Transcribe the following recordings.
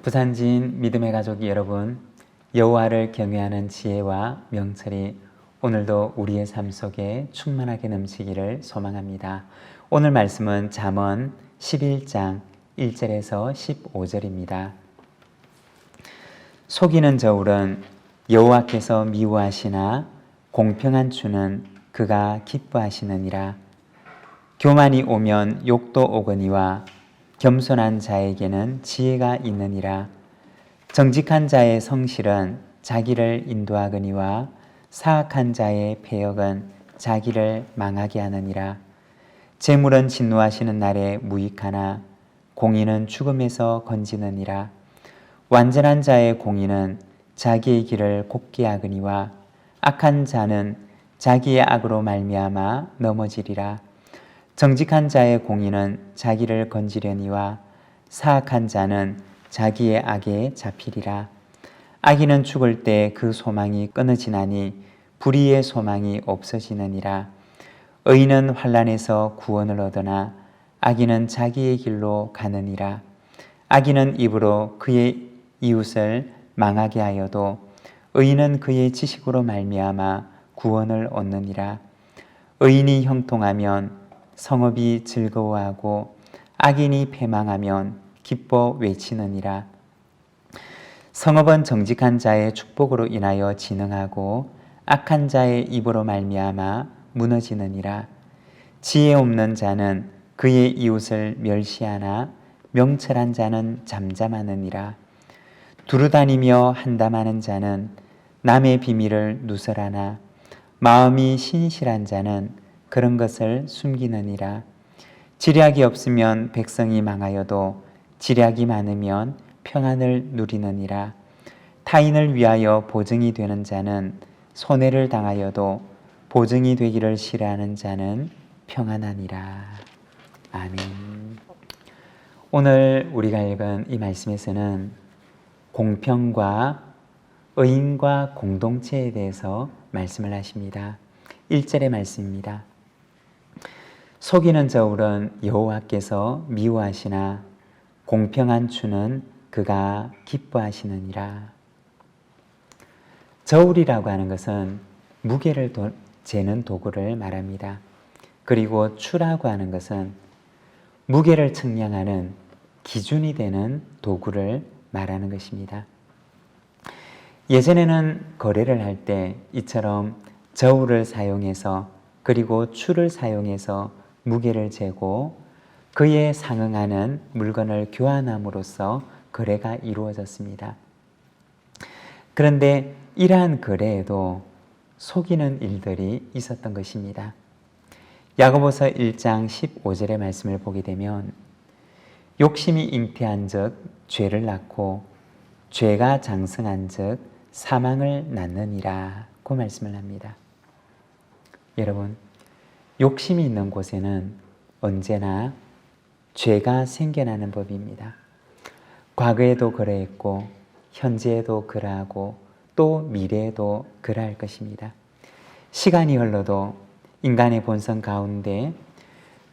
부산지인 믿음의 가족 여러분, 여호와를 경외하는 지혜와 명철이 오늘도 우리의 삶 속에 충만하게 넘치기를 소망합니다. 오늘 말씀은 잠언 11장 1절에서 15절입니다. 속이는 저울은 여호와께서 미워하시나 공평한 주는 그가 기뻐하시느니라. 교만이 오면 욕도 오거니와 겸손한 자에게는 지혜가 있느니라. 정직한 자의 성실은 자기를 인도하거니와 사악한 자의 패역은 자기를 망하게 하느니라. 재물은 진노하시는 날에 무익하나 공의는 죽음에서 건지느니라. 완전한 자의 공의는 자기의 길을 곱게 하거니와 악한 자는 자기의 악으로 말미암아 넘어지리라. 정직한 자의 공의는 자기를 건지려니와 사악한 자는 자기의 악에 잡히리라. 악인은 죽을 때 그 소망이 끊어지나니 불의의 소망이 없어지느니라. 의인은 환난에서 구원을 얻으나 악인은 자기의 길로 가느니라. 악인은 입으로 그의 이웃을 망하게 하여도 의인은 그의 지식으로 말미암아 구원을 얻느니라. 의인이 형통하면 성읍이 즐거워하고 악인이 패망하면 기뻐 외치느니라. 성읍은 정직한 자의 축복으로 인하여 진흥하고 악한 자의 입으로 말미암아 무너지느니라. 지혜 없는 자는 그의 이웃을 멸시하나 명철한 자는 잠잠하느니라. 두루다니며 한담하는 자는 남의 비밀을 누설하나 마음이 신실한 자는 그런 것을 숨기느니라. 지략이 없으면 백성이 망하여도 지략이 많으면 평안을 누리느니라. 타인을 위하여 보증이 되는 자는 손해를 당하여도 보증이 되기를 싫어하는 자는 평안하니라. 아멘. 오늘 우리가 읽은 이 말씀에서는 공평과 의인과 공동체에 대해서 말씀을 하십니다. 1절의 말씀입니다. 속이는 저울은 여호와께서 미워하시나 공평한 주는 그가 기뻐하시느니라. 저울이라고 하는 것은 무게를 재는 도구를 말합니다. 그리고 추라고 하는 것은 무게를 측량하는 기준이 되는 도구를 말하는 것입니다. 예전에는 거래를 할 때 이처럼 저울을 사용해서 그리고 추를 사용해서 무게를 재고 그에 상응하는 물건을 교환함으로써 거래가 이루어졌습니다. 그런데 이러한 거래에도 속이는 일들이 있었던 것입니다. 야고보서 1장 15절의 말씀을 보게 되면 욕심이 잉태한 즉 죄를 낳고 죄가 장성한 즉 사망을 낳느니라 고 말씀을 합니다. 여러분, 욕심이 있는 곳에는 언제나 죄가 생겨나는 법입니다. 과거에도 그러했고 현재에도 그러하고 또 미래에도 그러할 것입니다. 시간이 흘러도 인간의 본성 가운데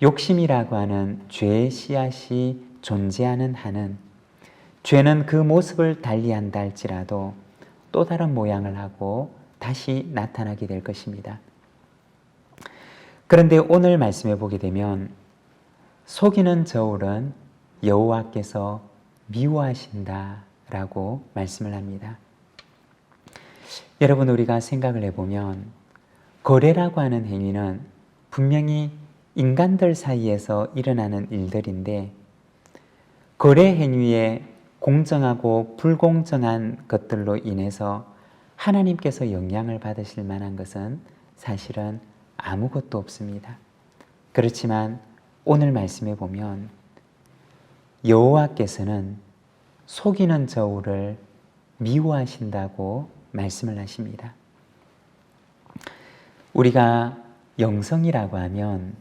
욕심이라고 하는 죄의 씨앗이 존재하는 한은 죄는 그 모습을 달리한다 할지라도 또 다른 모양을 하고 다시 나타나게 될 것입니다. 그런데 오늘 말씀해 보게 되면 속이는 저울은 여호와께서 미워하신다라고 말씀을 합니다. 여러분, 우리가 생각을 해보면 거래라고 하는 행위는 분명히 인간들 사이에서 일어나는 일들인데 거래 행위에 공정하고 불공정한 것들로 인해서 하나님께서 영향을 받으실 만한 것은 사실은 아무것도 없습니다. 그렇지만 오늘 말씀에 보면 여호와께서는 속이는 저울을 미워하신다고 말씀을 하십니다. 우리가 영성이라고 하면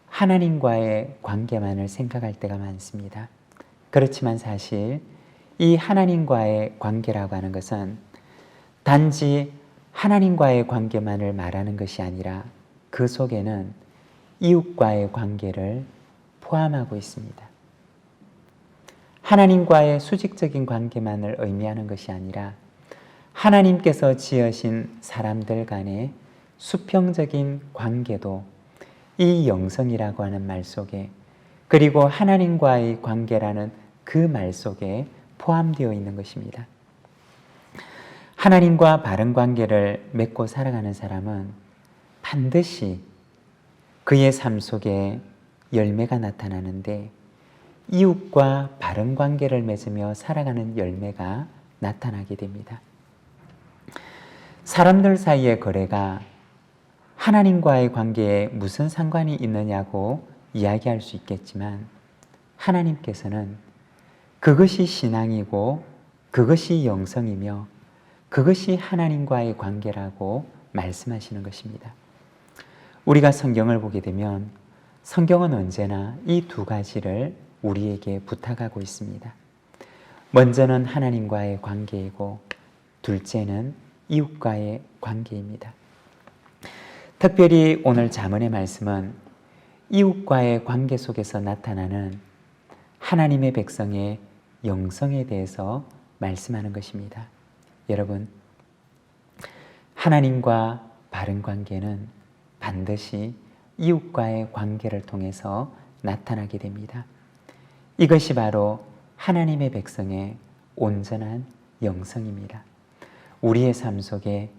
하나님과의 관계만을 생각할 때가 많습니다. 그렇지만 사실 이 하나님과의 관계라고 하는 것은 단지 하나님과의 관계만을 말하는 것이 아니라 그 속에는 이웃과의 관계를 포함하고 있습니다. 하나님과의 수직적인 관계만을 의미하는 것이 아니라 하나님께서 지으신 사람들 간의 수평적인 관계도 이 영성이라고 하는 말 속에, 그리고 하나님과의 관계라는 그 말 속에 포함되어 있는 것입니다. 하나님과 바른 관계를 맺고 살아가는 사람은 반드시 그의 삶 속에 열매가 나타나는데, 이웃과 바른 관계를 맺으며 살아가는 열매가 나타나게 됩니다. 사람들 사이의 거래가 하나님과의 관계에 무슨 상관이 있느냐고 이야기할 수 있겠지만, 하나님께서는 그것이 신앙이고 그것이 영성이며 그것이 하나님과의 관계라고 말씀하시는 것입니다. 우리가 성경을 보게 되면 성경은 언제나 이 두 가지를 우리에게 부탁하고 있습니다. 먼저는 하나님과의 관계이고 둘째는 이웃과의 관계입니다. 특별히 오늘 잠언의 말씀은 이웃과의 관계 속에서 나타나는 하나님의 백성의 영성에 대해서 말씀하는 것입니다. 여러분, 하나님과 바른 관계는 반드시 이웃과의 관계를 통해서 나타나게 됩니다. 이것이 바로 하나님의 백성의 온전한 영성입니다. 우리의 삶 속에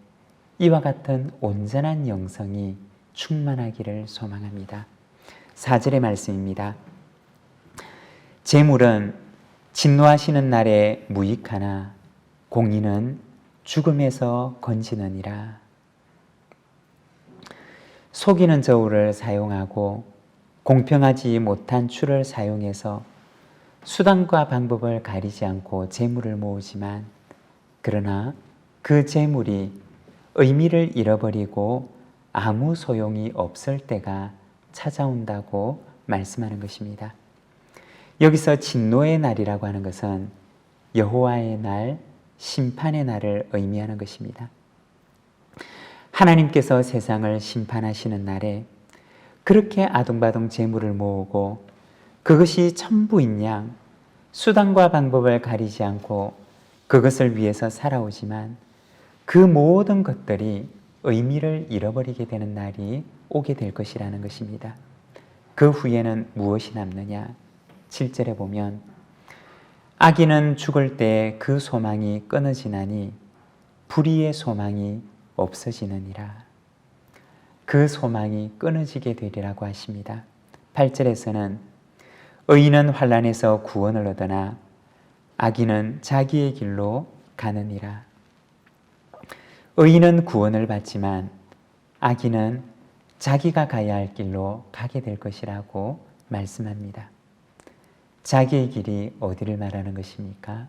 이와 같은 온전한 영성이 충만하기를 소망합니다. 4절의 말씀입니다. 재물은 진노하시는 날에 무익하나 공의는 죽음에서 건지느니라. 속이는 저울을 사용하고 공평하지 못한 추를 사용해서 수단과 방법을 가리지 않고 재물을 모으지만, 그러나 그 재물이 의미를 잃어버리고 아무 소용이 없을 때가 찾아온다고 말씀하는 것입니다. 여기서 진노의 날이라고 하는 것은 여호와의 날, 심판의 날을 의미하는 것입니다. 하나님께서 세상을 심판하시는 날에 그렇게 아둥바둥 재물을 모으고 그것이 전부인 양 수단과 방법을 가리지 않고 그것을 위해서 살아오지만, 그 모든 것들이 의미를 잃어버리게 되는 날이 오게 될 것이라는 것입니다. 그 후에는 무엇이 남느냐? 7절에 보면 악인은 죽을 때 그 소망이 끊어지나니 불의의 소망이 없어지느니라. 그 소망이 끊어지게 되리라고 하십니다. 8절에서는 의인은 환난에서 구원을 얻으나 악인은 자기의 길로 가느니라. 의인은 구원을 받지만 악인은 자기가 가야 할 길로 가게 될 것이라고 말씀합니다. 자기의 길이 어디를 말하는 것입니까?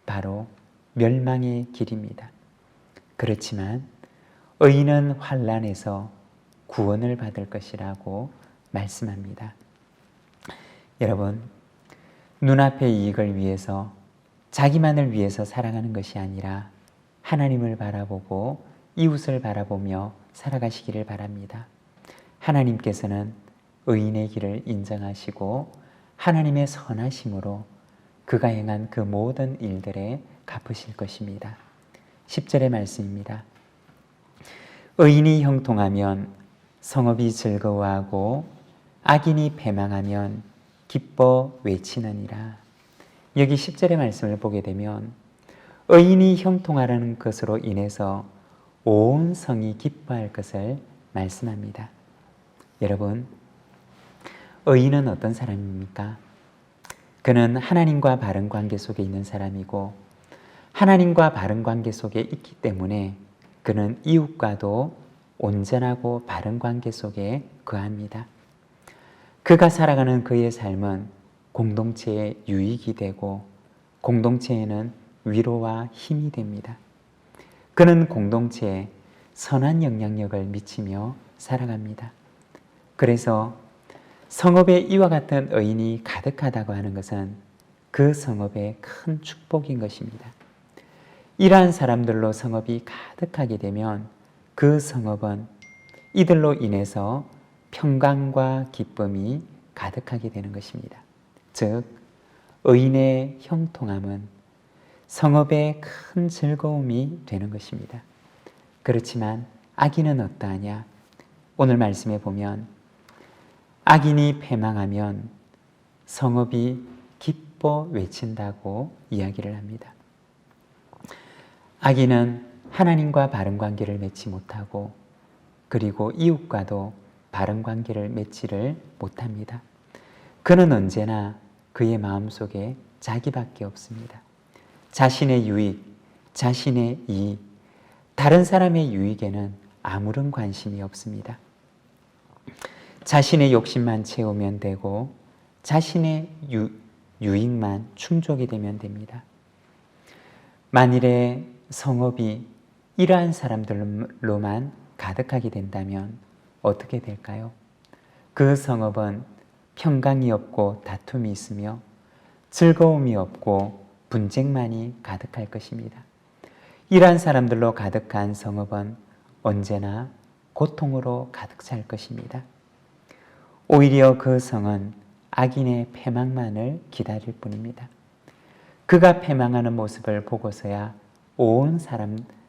바로 멸망의 길입니다. 그렇지만 의인은 환난에서 구원을 받을 것이라고 말씀합니다. 여러분, 눈앞의 이익을 위해서, 자기만을 위해서 살아가는 것이 아니라 하나님을 바라보고 이웃을 바라보며 살아가시기를 바랍니다. 하나님께서는 의인의 길을 인정하시고 하나님의 선하심으로 그가 행한 그 모든 일들에 갚으실 것입니다. 10절의 말씀입니다. 의인이 형통하면 성읍이 즐거워하고 악인이 패망하면 기뻐 외치느니라. 여기 10절의 말씀을 보게 되면 의인이 형통하라는 것으로 인해서 온 성이 기뻐할 것을 말씀합니다. 여러분, 의인은 어떤 사람입니까? 그는 하나님과 바른 관계 속에 있는 사람이고, 하나님과 바른 관계 속에 있기 때문에 그는 이웃과도 온전하고 바른 관계 속에 거합니다. 그가 살아가는 그의 삶은 공동체의 유익이 되고 공동체에는 위로와 힘이 됩니다. 그는 공동체에 선한 영향력을 미치며 살아갑니다. 그래서 성읍에 이와 같은 의인이 가득하다고 하는 것은 그 성읍의 큰 축복인 것입니다. 이러한 사람들로 성읍이 가득하게 되면 그 성읍은 이들로 인해서 평강과 기쁨이 가득하게 되는 것입니다. 즉, 의인의 형통함은 성읍의 큰 즐거움이 되는 것입니다. 그렇지만 악인은 어떠하냐? 오늘 말씀에 보면 악인이 패망하면 성읍이 기뻐 외친다고 이야기를 합니다. 악인은 하나님과 바른 관계를 맺지 못하고 그리고 이웃과도 바른 관계를 맺지를 못합니다. 그는 언제나 그의 마음속에 자기밖에 없습니다. 자신의 유익, 자신의 이익, 다른 사람의 유익에는 아무런 관심이 없습니다. 자신의 욕심만 채우면 되고 자신의 유익만 충족이 되면 됩니다. 만일에 성읍이 이러한 사람들로만 가득하게 된다면 어떻게 될까요? 그 성읍은 평강이 없고 다툼이 있으며 즐거움이 없고 분쟁만이 가득할 것입니다. 이러한 사람들로 가득한 성읍은 언제나 고통으로 가득 찰 것입니다. 오히려 그 성은 악인의 패망만을 기다릴 뿐입니다. 그가 패망하는 모습을 보고서야 온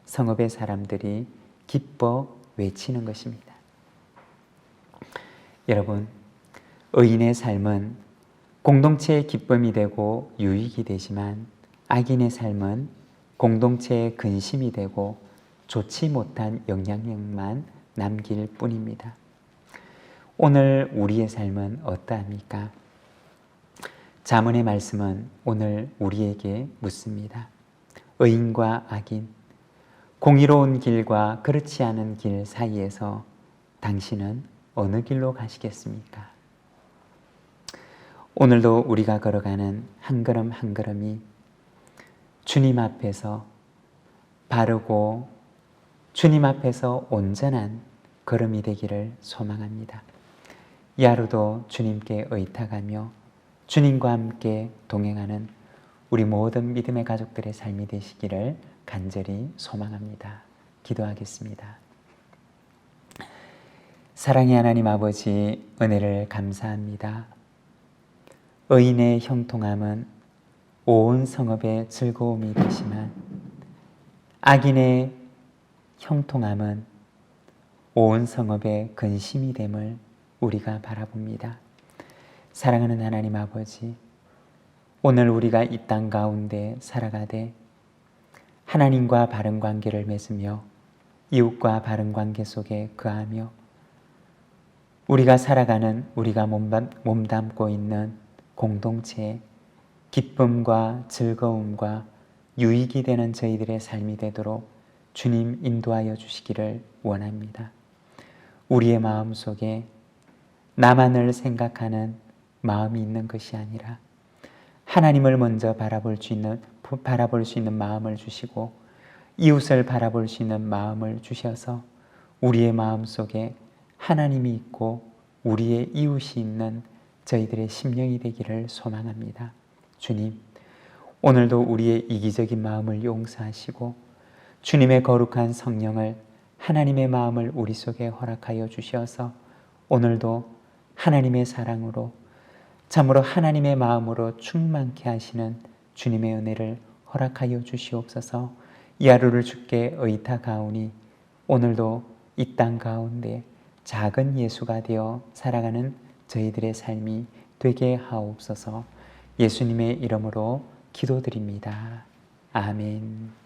성읍의 사람들이 기뻐 외치는 것입니다. 여러분, 의인의 삶은 공동체의 기쁨이 되고 유익이 되지만 악인의 삶은 공동체의 근심이 되고 좋지 못한 영향력만 남길 뿐입니다. 오늘 우리의 삶은 어떠합니까? 잠언의 말씀은 오늘 우리에게 묻습니다. 의인과 악인, 공의로운 길과 그렇지 않은 길 사이에서 당신은 어느 길로 가시겠습니까? 오늘도 우리가 걸어가는 한 걸음 한 걸음이 주님 앞에서 바르고 주님 앞에서 온전한 걸음이 되기를 소망합니다. 이 하루도 주님께 의탁하며 주님과 함께 동행하는 우리 모든 믿음의 가족들의 삶이 되시기를 간절히 소망합니다. 기도하겠습니다. 사랑의 하나님 아버지, 은혜를 감사합니다. 의인의 형통함은 온 성읍의 즐거움이 되시만 악인의 형통함은 온 성읍의 근심이 됨을 우리가 바라봅니다. 사랑하는 하나님 아버지, 오늘 우리가 이 땅 가운데 살아가되 하나님과 바른 관계를 맺으며 이웃과 바른 관계 속에 거하며 우리가 살아가는 우리가 몸담고 있는 공동체에 기쁨과 즐거움과 유익이 되는 저희들의 삶이 되도록 주님 인도하여 주시기를 원합니다. 우리의 마음 속에 나만을 생각하는 마음이 있는 것이 아니라 하나님을 먼저 바라볼 수 있는 마음을 주시고 이웃을 바라볼 수 있는 마음을 주셔서 우리의 마음 속에 하나님이 있고 우리의 이웃이 있는 저희들의 심령이 되기를 소망합니다. 주님, 오늘도 우리의 이기적인 마음을 용서하시고 주님의 거룩한 성령을 하나님의 마음을 우리 속에 허락하여 주셔서 오늘도 하나님의 사랑으로 참으로 하나님의 마음으로 충만케 하시는 주님의 은혜를 허락하여 주시옵소서. 이 하루를 주께 의탁하오니 오늘도 이 땅 가운데 작은 예수가 되어 살아가는 저희들의 삶이 되게 하옵소서. 예수님의 이름으로 기도드립니다. 아멘.